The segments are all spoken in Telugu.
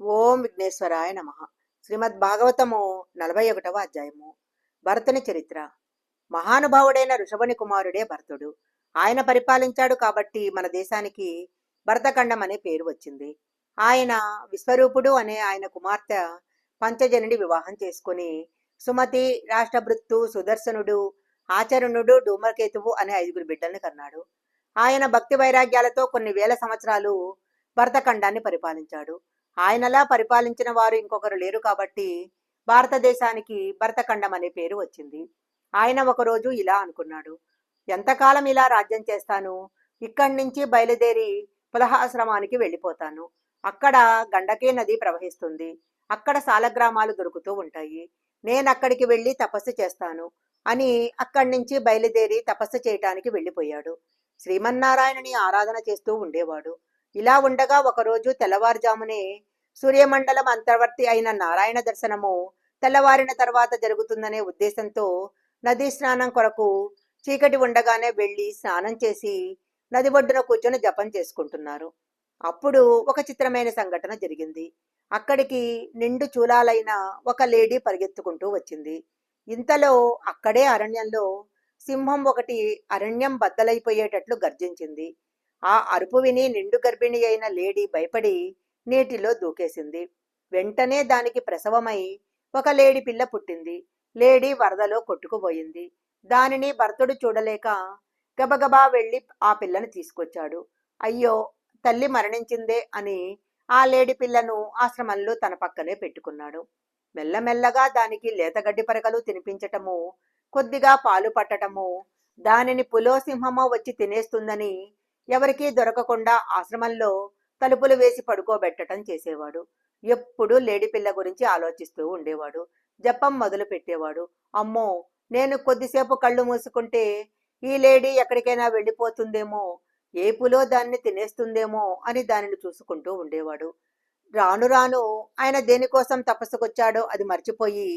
ఓం విఘ్నేశ్వరాయ నమ. శ్రీమద్ భాగవతము 41వ అధ్యాయము. భరతుని చరిత్ర. మహానుభావుడైన ఋషభుని కుమారుడే భరతుడు. ఆయన పరిపాలించాడు కాబట్టి మన దేశానికి భరతఖండం అనే పేరు వచ్చింది. ఆయన విశ్వరూపుడు అనే ఆయన కుమార్తె పంచజనుడి వివాహం చేసుకుని సుమతి, రాష్ట్రభృత్తు, సుదర్శనుడు, ఆచరణుడు, ధూమకేతువు అనే 5 బిడ్డల్ని కన్నాడు. ఆయన భక్తి వైరాగ్యాలతో కొన్ని వేల సంవత్సరాలు భరతఖండాన్ని పరిపాలించాడు. ఆయనలా పరిపాలించిన వారు ఇంకొకరు లేరు కాబట్టి భారతదేశానికి భరతఖండం అనే పేరు వచ్చింది. ఆయన ఒకరోజు ఇలా అనుకున్నాడు, ఎంతకాలం ఇలా రాజ్యం చేస్తాను, ఇక్కడి నుంచి బయలుదేరి పులహాశ్రమానికి వెళ్ళిపోతాను. అక్కడ గండకీ నది ప్రవహిస్తుంది. అక్కడ సాలగ్రామాలు దొరుకుతూ ఉంటాయి. నేను అక్కడికి వెళ్ళి తపస్సు చేస్తాను అని అక్కడి నుంచి బయలుదేరి తపస్సు చేయటానికి వెళ్ళిపోయాడు. శ్రీమన్నారాయణని ఆరాధన చేస్తూ ఉండేవాడు. ఇలా ఉండగా ఒకరోజు తెల్లవారుజామునే సూర్యమండలం అంతర్వర్తి అయిన నారాయణ దర్శనము తెల్లవారిన తర్వాత జరుగుతుందనే ఉద్దేశంతో నదీ స్నానం కొరకు చీకటి ఉండగానే వెళ్ళి స్నానం చేసి నది ఒడ్డున కూర్చొని జపం చేసుకుంటున్నారు. అప్పుడు ఒక చిత్రమైన సంఘటన జరిగింది. అక్కడికి నిండు చూలాలైన ఒక లేడీ పరిగెత్తుకుంటూ వచ్చింది. ఇంతలో అక్కడే అరణ్యంలో సింహం ఒకటి అరణ్యం బద్దలైపోయేటట్లు గర్జించింది. ఆ అరుపు విని నిండు గర్భిణి అయిన లేడీ భయపడి నీటిలో దూకేసింది. వెంటనే దానికి ప్రసవమై ఒక లేడి పిల్ల పుట్టింది. లేడీ వరదలో కొట్టుకుపోయింది. దానిని భర్తుడు చూడలేక గబగబా వెళ్ళి ఆ పిల్లను తీసుకొచ్చాడు. అయ్యో, తల్లి మరణించిందే అని ఆ లేడి పిల్లను ఆశ్రమంలో తన పక్కనే పెట్టుకున్నాడు. మెల్లమెల్లగా దానికి లేతగడ్డి పరకలు తినిపించటము, కొద్దిగా పాలు పట్టటము, దానిని పులో సింహమో వచ్చి తినేస్తుందని ఎవరికీ దొరకకుండా ఆశ్రమంలో తలుపులు వేసి పడుకోబెట్టడం చేసేవాడు. ఎప్పుడూ లేడి పిల్ల గురించి ఆలోచిస్తూ ఉండేవాడు. జపం మొదలు పెట్టేవాడు. అమ్మో, నేను కొద్దిసేపు కళ్ళు మూసుకుంటే ఈ లేడీ ఎక్కడికైనా వెళ్ళిపోతుందేమో, ఏపులో దాన్ని తినేస్తుందేమో అని దానిని చూసుకుంటూ ఉండేవాడు. రాను రాను ఆయన దేనికోసం తపస్సుకొచ్చాడో అది మర్చిపోయి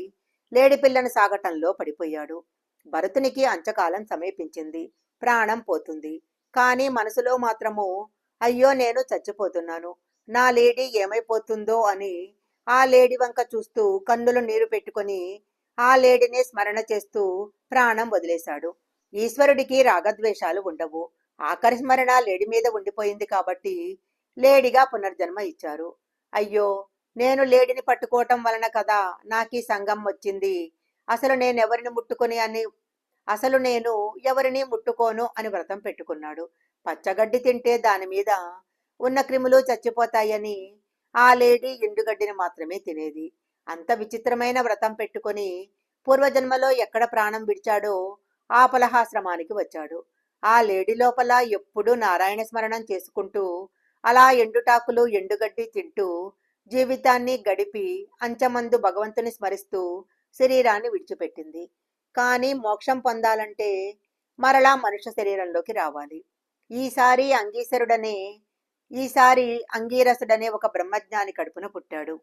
లేడి పిల్లను సాగటంలో పడిపోయాడు. భరతునికి అంచకాలం సమీపించింది. ప్రాణం పోతుంది. కానీ మనసులో మాత్రము, అయ్యో, నేను చచ్చిపోతున్నాను, నా లేడీ ఏమైపోతుందో అని ఆ లేడీ వంక చూస్తూ కన్నులు నీరు పెట్టుకొని ఆ లేడీని స్మరణ చేస్తూ ప్రాణం వదిలేశాడు. ఈశ్వరుడికి రాగద్వేషాలు ఉండవు. ఆఖరి స్మరణ లేడీ మీద ఉండిపోయింది కాబట్టి లేడీగా పునర్జన్మ ఇచ్చారు. అయ్యో, నేను లేడీని పట్టుకోవటం వలన కదా నాకీ సంఘం వచ్చింది. అసలు నేను ఎవరిని ముట్టుకోను అని వ్రతం పెట్టుకున్నాడు. పచ్చగడ్డి తింటే దాని మీద ఉన్న క్రిములు చచ్చిపోతాయని ఆ లేడీ ఎండుగడ్డిని మాత్రమే తినేది. అంత విచిత్రమైన వ్రతం పెట్టుకొని పూర్వజన్మలో ఎక్కడ ప్రాణం విడిచాడో ఆ పలహాశ్రమానికి వచ్చాడు. ఆ లేడీ లోపల ఎప్పుడూ నారాయణ స్మరణం చేసుకుంటూ అలా ఎండుటాకులు ఎండుగడ్డి తింటూ జీవితాన్ని గడిపి అంచమందు భగవంతుని స్మరిస్తూ శరీరాన్ని విడిచిపెట్టింది. కానీ మోక్షం పొందాలంటే మరలా మనుష్య శరీరంలోకి రావాలి. ఈసారి అంగీరసుడనే ఒక బ్రహ్మజ్ఞాని కడుపున పుట్టాడు.